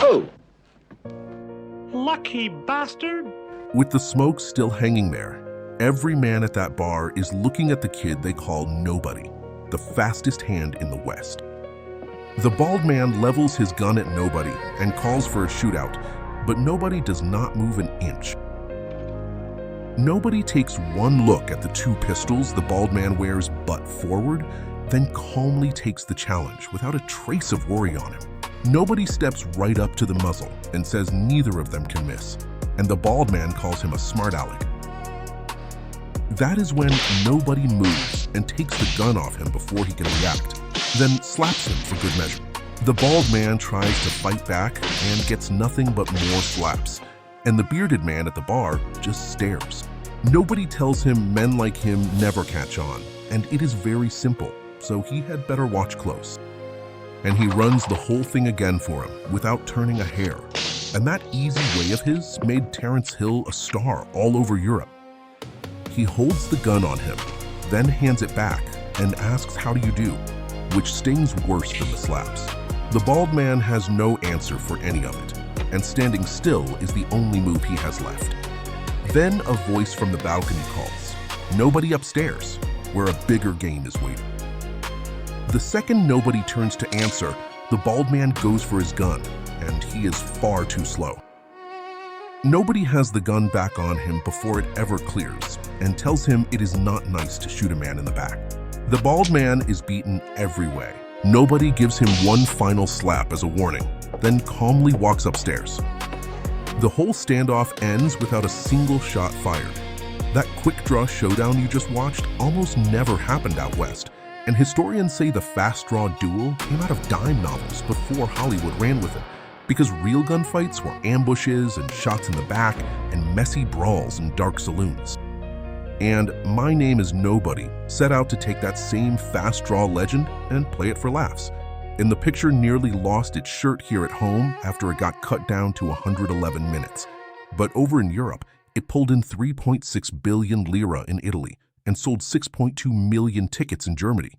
Oh, Lucky bastard! With the smoke still hanging there, every man at that bar is looking at the kid they call Nobody, the fastest hand in the West. The bald man levels his gun at Nobody and calls for a shootout, but Nobody does not move an inch. Nobody takes one look at the two pistols the bald man wears butt forward, then calmly takes the challenge without a trace of worry on him. Nobody steps right up to the muzzle and says neither of them can miss, and the bald man calls him a smart aleck. That is when Nobody moves and takes the gun off him before he can react, then slaps him for good measure. The bald man tries to fight back and gets nothing but more slaps, and the bearded man at the bar just stares. Nobody tells him men like him never catch on, and it is very simple, so he had better watch close. And he runs the whole thing again for him without turning a hair. And that easy way of his made Terence Hill a star all over Europe. He holds the gun on him, then hands it back and asks, "How do you do?" which stings worse than the slaps. The bald man has no answer for any of it, and standing still is the only move he has left. Then a voice from the balcony calls, "Nobody upstairs," where a bigger game is waiting. The second Nobody turns to answer, the bald man goes for his gun, and he is far too slow. Nobody has the gun back on him before it ever clears, and tells him it is not nice to shoot a man in the back. The bald man is beaten every way. Nobody gives him one final slap as a warning, then calmly walks upstairs. The whole standoff ends without a single shot fired. That quick-draw showdown you just watched almost never happened out west, and historians say the fast-draw duel came out of dime novels before Hollywood ran with it, because real gunfights were ambushes and shots in the back and messy brawls in dark saloons. And My Name is Nobody set out to take that same fast-draw legend and play it for laughs. In the picture nearly lost its shirt here at home after it got cut down to 111 minutes. But over in Europe, it pulled in 3.6 billion lira in Italy and sold 6.2 million tickets in Germany.